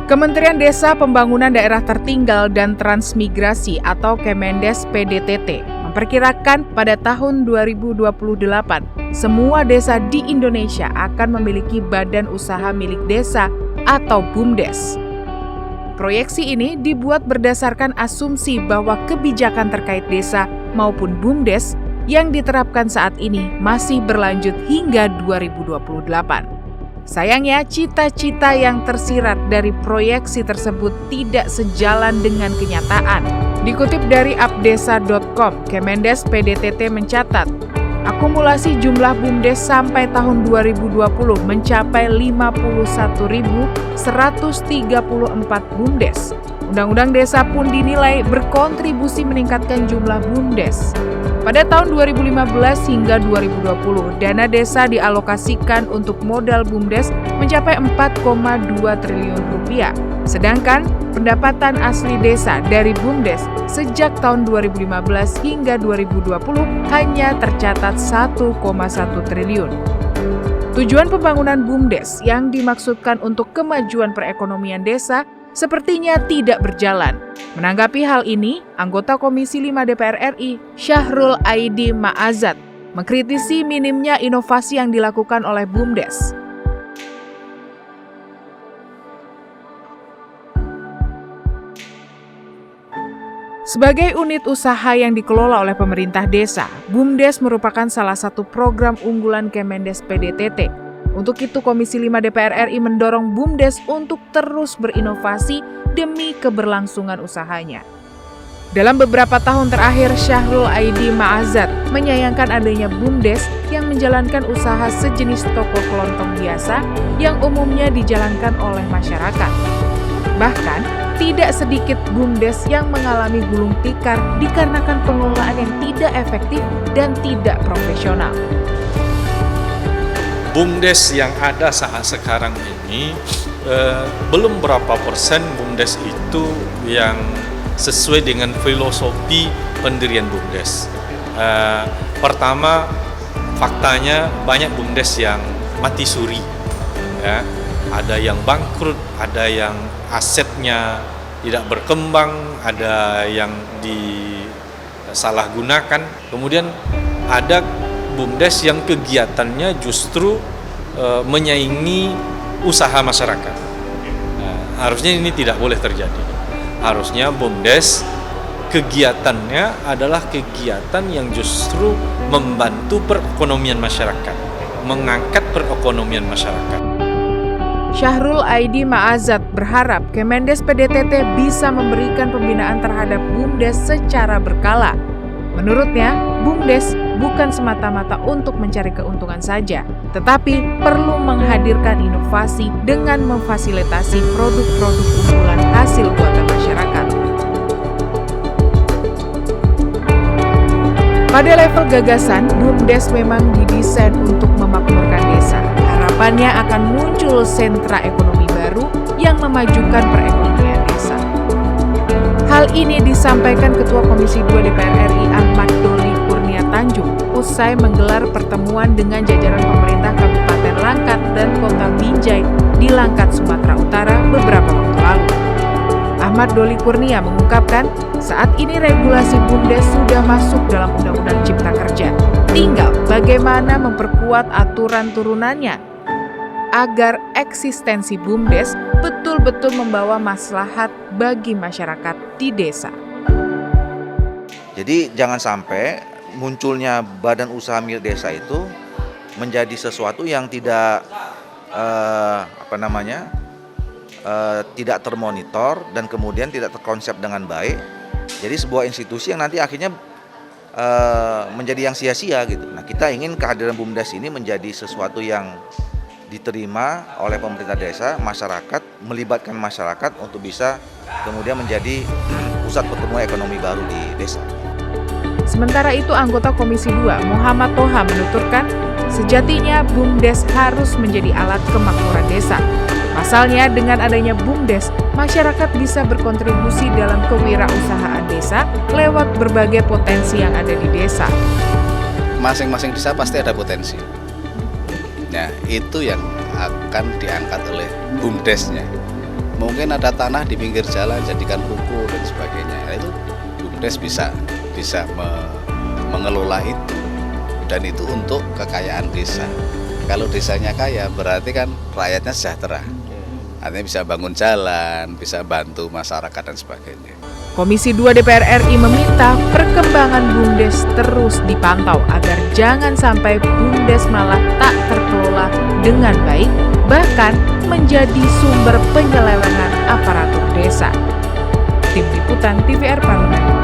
Kementerian Desa Pembangunan Daerah Tertinggal dan Transmigrasi atau Kemendes PDTT memperkirakan pada tahun 2028 semua desa di Indonesia akan memiliki badan usaha milik desa atau BUMDes. Proyeksi ini dibuat berdasarkan asumsi bahwa kebijakan terkait desa maupun BUMDes yang diterapkan saat ini masih berlanjut hingga 2028. Sayangnya, cita-cita yang tersirat dari proyeksi tersebut tidak sejalan dengan kenyataan. Dikutip dari appdesa.com, Kemendes PDTT mencatat, akumulasi jumlah BUMDes sampai tahun 2020 mencapai 51.134 BUMDes. Undang-Undang Desa pun dinilai berkontribusi meningkatkan jumlah BUMDes. Pada tahun 2015 hingga 2020, dana desa dialokasikan untuk modal BUMDes mencapai 4,2 triliun rupiah. Sedangkan pendapatan asli desa dari BUMDes sejak tahun 2015 hingga 2020 hanya tercatat 1,1 triliun. Tujuan pembangunan BUMDes yang dimaksudkan untuk kemajuan perekonomian desa sepertinya tidak berjalan. Menanggapi hal ini, anggota Komisi 5 DPR RI, Syahrul Aidi Ma'azat, mengkritisi minimnya inovasi yang dilakukan oleh BUMDes. Sebagai unit usaha yang dikelola oleh pemerintah desa, BUMDes merupakan salah satu program unggulan Kemendes PDTT. Untuk itu, Komisi 5 DPR RI mendorong BUMDes untuk terus berinovasi demi keberlangsungan usahanya. Dalam beberapa tahun terakhir, Syahrul Aidi Ma'azat menyayangkan adanya BUMDes yang menjalankan usaha sejenis toko kelontong biasa yang umumnya dijalankan oleh masyarakat. Bahkan, tidak sedikit BUMDes yang mengalami gulung tikar dikarenakan pengelolaan yang tidak efektif dan tidak profesional. BUMDes yang ada saat sekarang ini belum berapa persen BUMDes itu yang sesuai dengan filosofi pendirian BUMDes. Pertama, faktanya banyak BUMDes yang mati suri, ya. Ada yang bangkrut, ada yang asetnya tidak berkembang, ada yang disalahgunakan. Kemudian ada BUMDes yang kegiatannya justru menyaingi usaha masyarakat. Harusnya ini tidak boleh terjadi. Harusnya BUMDes kegiatannya adalah kegiatan yang justru membantu perekonomian masyarakat, mengangkat perekonomian masyarakat. Syahrul Aidi Ma'azat berharap Kemendes PDTT bisa memberikan pembinaan terhadap BUMDes secara berkala. Menurutnya, BUMDes bukan semata-mata untuk mencari keuntungan saja, tetapi perlu menghadirkan inovasi dengan memfasilitasi produk-produk unggulan hasil buatan masyarakat. Pada level gagasan, BUMDes memang didesain untuk memakmurkan desa. Harapannya akan muncul sentra ekonomi baru yang memajukan perekonomian desa. Hal ini disampaikan Ketua Komisi 2 DPR RI Ahmad Doli Kurnia Tanjung usai menggelar pertemuan dengan jajaran pemerintah Kabupaten Langkat dan Kota Binjai di Langkat, Sumatera Utara beberapa waktu lalu. Ahmad Doli Kurnia mengungkapkan, saat ini regulasi BUMDes sudah masuk dalam Undang-Undang Cipta Kerja. Tinggal bagaimana memperkuat aturan turunannya agar eksistensi BUMDes betul-betul membawa maslahat bagi masyarakat di desa. Jadi jangan sampai munculnya badan usaha milik desa itu menjadi sesuatu yang tidak tidak termonitor dan kemudian tidak terkonsep dengan baik. Jadi sebuah institusi yang nanti akhirnya menjadi yang sia-sia gitu. Nah, kita ingin kehadiran BUMDes ini menjadi sesuatu yang diterima oleh pemerintah desa, masyarakat, melibatkan masyarakat untuk bisa kemudian menjadi pusat pertumbuhan ekonomi baru di desa. Sementara itu, anggota Komisi 2 Muhammad Toha menuturkan, sejatinya BUMDes harus menjadi alat kemakmuran desa. Pasalnya, dengan adanya BUMDes, masyarakat bisa berkontribusi dalam kewirausahaan desa lewat berbagai potensi yang ada di desa. Masing-masing desa pasti ada potensi. Nah, itu yang akan diangkat oleh BUMDesnya. mungkin ada tanah di pinggir jalan jadikan ruko dan sebagainya. Nah, itu BUMDes bisa mengelola itu, dan itu untuk kekayaan desa. Kalau desanya kaya berarti kan rakyatnya sejahtera, artinya bisa bangun jalan, bisa bantu masyarakat dan sebagainya. Komisi 2 DPR RI meminta perkembangan BUMDes terus dipantau agar jangan sampai BUMDes malah tak terkelola dengan baik, bahkan menjadi sumber penyelewengan aparatur desa. Tim Liputan TVR Parlemen.